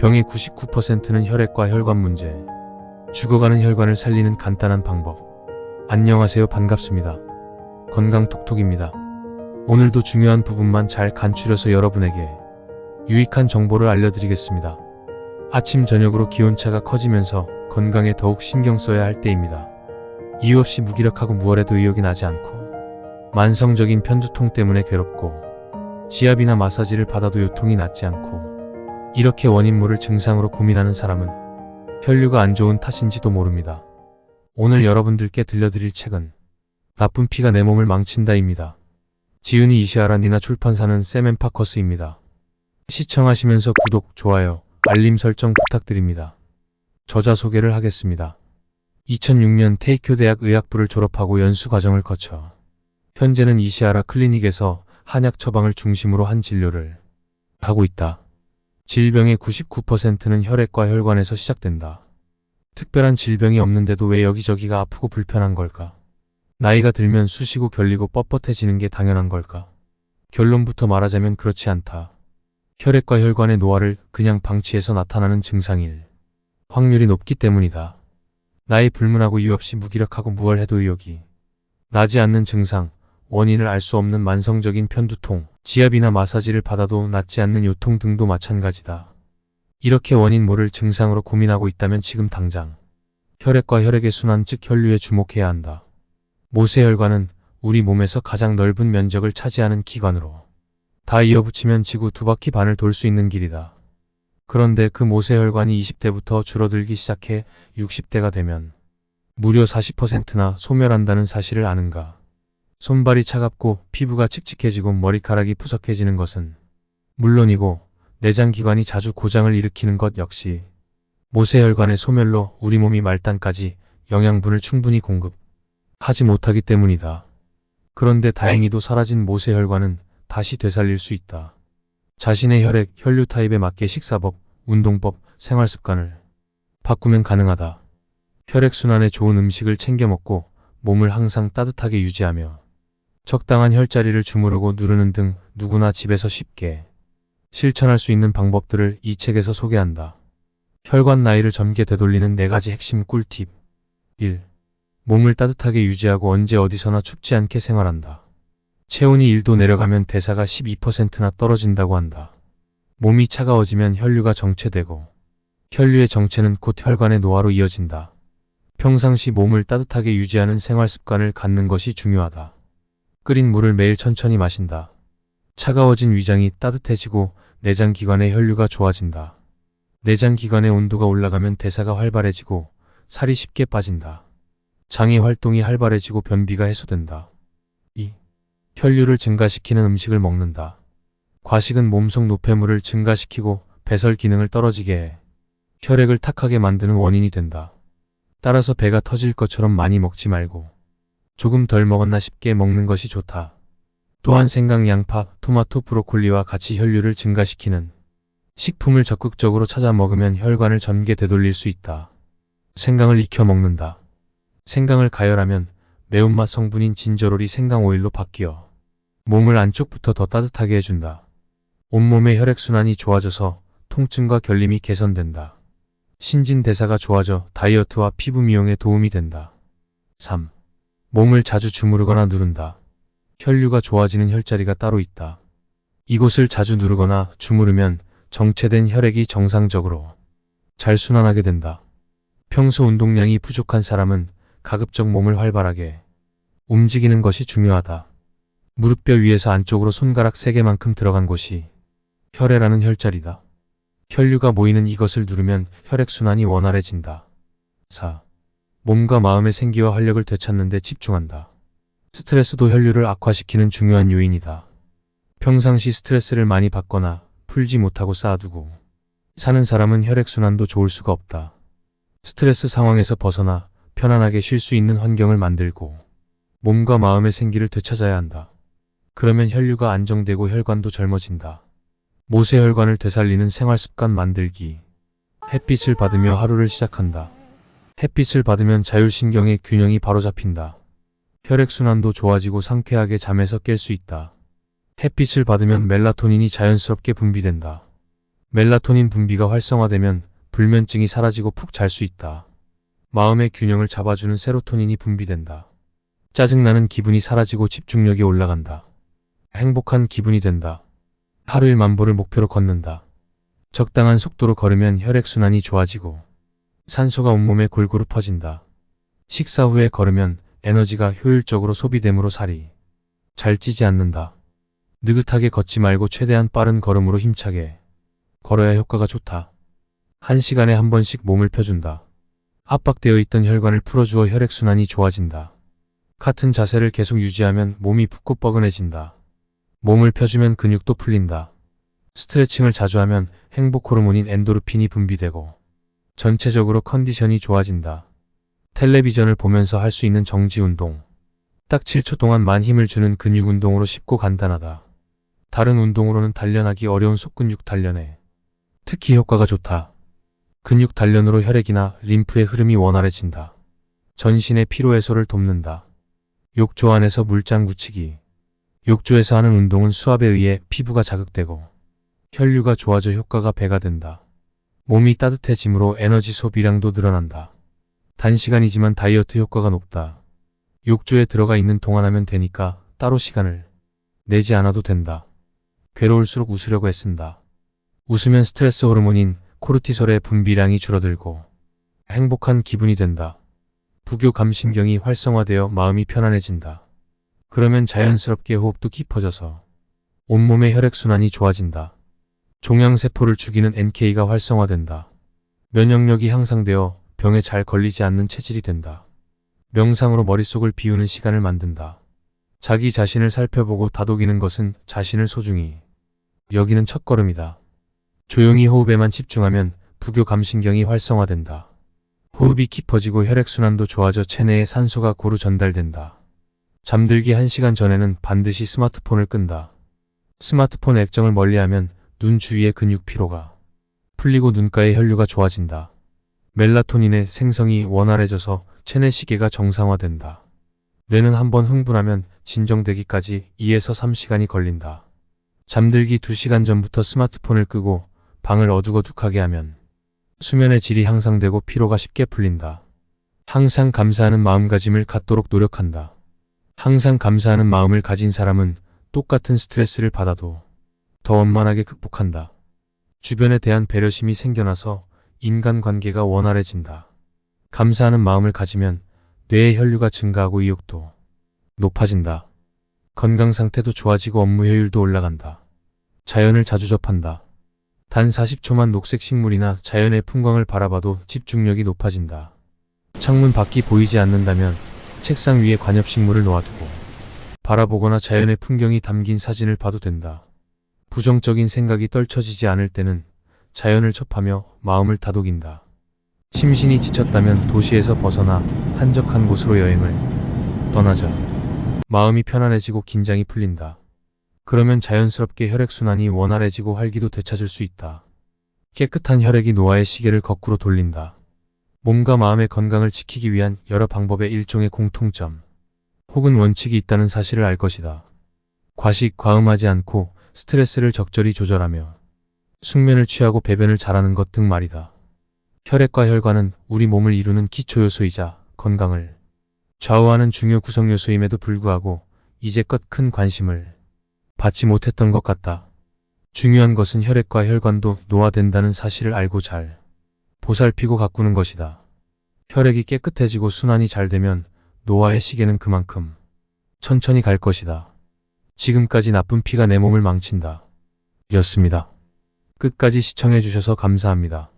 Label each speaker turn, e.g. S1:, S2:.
S1: 병의 99%는 혈액과 혈관 문제. 죽어가는 혈관을 살리는 간단한 방법. 안녕하세요. 반갑습니다. 건강톡톡입니다. 오늘도 중요한 부분만 잘 간추려서 여러분에게 유익한 정보를 알려드리겠습니다. 아침 저녁으로 기온차가 커지면서 건강에 더욱 신경 써야 할 때입니다. 이유 없이 무기력하고 무얼해도 의욕이 나지 않고, 만성적인 편두통 때문에 괴롭고, 지압이나 마사지를 받아도 요통이 낫지 않고, 이렇게 원인 모를 증상으로 고민하는 사람은 혈류가 안 좋은 탓인지도 모릅니다. 오늘 여러분들께 들려드릴 책은 나쁜 피가 내 몸을 망친다입니다. 지은이 이시아라 니나 출판사는 샘앤파커스입니다. 시청하시면서 구독, 좋아요, 알림 설정 부탁드립니다. 저자 소개를 하겠습니다. 2006년 테이쿄 대학 의학부를 졸업하고 연수 과정을 거쳐 현재는 이시아라 클리닉에서 한약 처방을 중심으로 한 진료를 하고 있다. 질병의 99%는 혈액과 혈관에서 시작된다. 특별한 질병이 없는데도 왜 여기저기가 아프고 불편한 걸까? 나이가 들면 쑤시고 결리고 뻣뻣해지는 게 당연한 걸까? 결론부터 말하자면 그렇지 않다. 혈액과 혈관의 노화를 그냥 방치해서 나타나는 증상일 확률이 높기 때문이다. 나이 불문하고 이유 없이 무기력하고 무얼 해도 의욕이 나지 않는 증상, 원인을 알 수 없는 만성적인 편두통, 지압이나 마사지를 받아도 낫지 않는 요통 등도 마찬가지다. 이렇게 원인 모를 증상으로 고민하고 있다면 지금 당장 혈액과 혈액의 순환 즉 혈류에 주목해야 한다. 모세혈관은 우리 몸에서 가장 넓은 면적을 차지하는 기관으로 다 이어붙이면 지구 2바퀴 반을 돌 수 있는 길이다. 그런데 그 모세혈관이 20대부터 줄어들기 시작해 60대가 되면 무려 40%나 소멸한다는 사실을 아는가? 손발이 차갑고 피부가 칙칙해지고 머리카락이 푸석해지는 것은 물론이고 내장기관이 자주 고장을 일으키는 것 역시 모세혈관의 소멸로 우리 몸이 말단까지 영양분을 충분히 공급하지 못하기 때문이다. 그런데 다행히도 사라진 모세혈관은 다시 되살릴 수 있다. 자신의 혈액, 혈류 타입에 맞게 식사법, 운동법, 생활습관을 바꾸면 가능하다. 혈액순환에 좋은 음식을 챙겨 먹고 몸을 항상 따뜻하게 유지하며 적당한 혈자리를 주무르고 누르는 등 누구나 집에서 쉽게 실천할 수 있는 방법들을 이 책에서 소개한다. 혈관 나이를 젊게 되돌리는 4가지 핵심 꿀팁. 1. 몸을 따뜻하게 유지하고 언제 어디서나 춥지 않게 생활한다. 체온이 1도 내려가면 대사가 12%나 떨어진다고 한다. 몸이 차가워지면 혈류가 정체되고 혈류의 정체는 곧 혈관의 노화로 이어진다. 평상시 몸을 따뜻하게 유지하는 생활 습관을 갖는 것이 중요하다. 끓인 물을 매일 천천히 마신다. 차가워진 위장이 따뜻해지고 내장기관의 혈류가 좋아진다. 내장기관의 온도가 올라가면 대사가 활발해지고 살이 쉽게 빠진다. 장의 활동이 활발해지고 변비가 해소된다. 2. 혈류를 증가시키는 음식을 먹는다. 과식은 몸속 노폐물을 증가시키고 배설 기능을 떨어지게 해 혈액을 탁하게 만드는 원인이 된다. 따라서 배가 터질 것처럼 많이 먹지 말고 조금 덜 먹었나 싶게 먹는 것이 좋다. 또한 생강, 양파, 토마토, 브로콜리와 같이 혈류를 증가시키는 식품을 적극적으로 찾아 먹으면 혈관을 젊게 되돌릴 수 있다. 생강을 익혀 먹는다. 생강을 가열하면 매운맛 성분인 진저롤이 생강 오일로 바뀌어 몸을 안쪽부터 더 따뜻하게 해준다. 온몸의 혈액순환이 좋아져서 통증과 결림이 개선된다. 신진대사가 좋아져 다이어트와 피부 미용에 도움이 된다. 3. 몸을 자주 주무르거나 누른다. 혈류가 좋아지는 혈자리가 따로 있다. 이곳을 자주 누르거나 주무르면 정체된 혈액이 정상적으로 잘 순환하게 된다. 평소 운동량이 부족한 사람은 가급적 몸을 활발하게 움직이는 것이 중요하다. 무릎뼈 위에서 안쪽으로 손가락 3개만큼 들어간 곳이 혈애라는 혈자리다. 혈류가 모이는 이것을 누르면 혈액순환이 원활해진다. 4. 몸과 마음의 생기와 활력을 되찾는 데 집중한다. 스트레스도 혈류를 악화시키는 중요한 요인이다. 평상시 스트레스를 많이 받거나 풀지 못하고 쌓아두고 사는 사람은 혈액순환도 좋을 수가 없다. 스트레스 상황에서 벗어나 편안하게 쉴 수 있는 환경을 만들고 몸과 마음의 생기를 되찾아야 한다. 그러면 혈류가 안정되고 혈관도 젊어진다. 모세혈관을 되살리는 생활습관 만들기. 햇빛을 받으며 하루를 시작한다. 햇빛을 받으면 자율신경의 균형이 바로 잡힌다. 혈액순환도 좋아지고 상쾌하게 잠에서 깰 수 있다. 햇빛을 받으면 멜라토닌이 자연스럽게 분비된다. 멜라토닌 분비가 활성화되면 불면증이 사라지고 푹 잘 수 있다. 마음의 균형을 잡아주는 세로토닌이 분비된다. 짜증나는 기분이 사라지고 집중력이 올라간다. 행복한 기분이 된다. 하루 1만 보를 목표로 걷는다. 적당한 속도로 걸으면 혈액순환이 좋아지고 산소가 온몸에 골고루 퍼진다. 식사 후에 걸으면 에너지가 효율적으로 소비되므로 살이 잘 찌지 않는다. 느긋하게 걷지 말고 최대한 빠른 걸음으로 힘차게 걸어야 효과가 좋다. 1시간에 1번씩 몸을 펴준다. 압박되어 있던 혈관을 풀어주어 혈액순환이 좋아진다. 같은 자세를 계속 유지하면 몸이 붓고 뻐근해진다. 몸을 펴주면 근육도 풀린다. 스트레칭을 자주 하면 행복 호르몬인 엔도르핀이 분비되고 전체적으로 컨디션이 좋아진다. 텔레비전을 보면서 할 수 있는 정지 운동. 딱 7초 동안만 힘을 주는 근육 운동으로 쉽고 간단하다. 다른 운동으로는 단련하기 어려운 속근육 단련에 특히 효과가 좋다. 근육 단련으로 혈액이나 림프의 흐름이 원활해진다. 전신의 피로 해소를 돕는다. 욕조 안에서 물장 굳히기. 욕조에서 하는 운동은 수압에 의해 피부가 자극되고 혈류가 좋아져 효과가 배가 된다. 몸이 따뜻해지므로 에너지 소비량도 늘어난다. 단시간이지만 다이어트 효과가 높다. 욕조에 들어가 있는 동안 하면 되니까 따로 시간을 내지 않아도 된다. 괴로울수록 웃으려고 애쓴다. 웃으면 스트레스 호르몬인 코르티솔의 분비량이 줄어들고 행복한 기분이 된다. 부교 감신경이 활성화되어 마음이 편안해진다. 그러면 자연스럽게 호흡도 깊어져서 온몸의 혈액순환이 좋아진다. 종양세포를 죽이는 NK가 활성화된다. 면역력이 향상되어 병에 잘 걸리지 않는 체질이 된다. 명상으로 머릿속을 비우는 시간을 만든다. 자기 자신을 살펴보고 다독이는 것은 자신을 소중히 여기는 첫걸음이다. 조용히 호흡에만 집중하면 부교 감신경이 활성화된다. 호흡이 깊어지고 혈액순환도 좋아져 체내에 산소가 고루 전달된다. 잠들기 1시간 전에는 반드시 스마트폰을 끈다. 스마트폰 액정을 멀리하면 눈 주위의 근육 피로가 풀리고 눈가의 혈류가 좋아진다. 멜라토닌의 생성이 원활해져서 체내 시계가 정상화된다. 뇌는 한번 흥분하면 진정되기까지 2에서 3시간이 걸린다. 잠들기 2시간 전부터 스마트폰을 끄고 방을 어둑어둑하게 하면 수면의 질이 향상되고 피로가 쉽게 풀린다. 항상 감사하는 마음가짐을 갖도록 노력한다. 항상 감사하는 마음을 가진 사람은 똑같은 스트레스를 받아도 더 원만하게 극복한다. 주변에 대한 배려심이 생겨나서 인간관계가 원활해진다. 감사하는 마음을 가지면 뇌의 혈류가 증가하고 의욕도 높아진다. 건강 상태도 좋아지고 업무 효율도 올라간다. 자연을 자주 접한다. 단 40초만 녹색 식물이나 자연의 풍광을 바라봐도 집중력이 높아진다. 창문 밖이 보이지 않는다면 책상 위에 관엽식물을 놓아두고 바라보거나 자연의 풍경이 담긴 사진을 봐도 된다. 부정적인 생각이 떨쳐지지 않을 때는 자연을 접하며 마음을 다독인다. 심신이 지쳤다면 도시에서 벗어나 한적한 곳으로 여행을 떠나자. 마음이 편안해지고 긴장이 풀린다. 그러면 자연스럽게 혈액순환이 원활해지고 활기도 되찾을 수 있다. 깨끗한 혈액이 노화의 시계를 거꾸로 돌린다. 몸과 마음의 건강을 지키기 위한 여러 방법의 일종의 공통점 혹은 원칙이 있다는 사실을 알 것이다. 과식, 과음하지 않고 스트레스를 적절히 조절하며 숙면을 취하고 배변을 잘하는 것 등 말이다. 혈액과 혈관은 우리 몸을 이루는 기초 요소이자 건강을 좌우하는 중요 구성 요소임에도 불구하고 이제껏 큰 관심을 받지 못했던 것 같다. 중요한 것은 혈액과 혈관도 노화된다는 사실을 알고 잘 보살피고 가꾸는 것이다. 혈액이 깨끗해지고 순환이 잘 되면 노화의 시계는 그만큼 천천히 갈 것이다. 지금까지 나쁜 피가 내 몸을 망친다. 였습니다. 끝까지 시청해주셔서 감사합니다.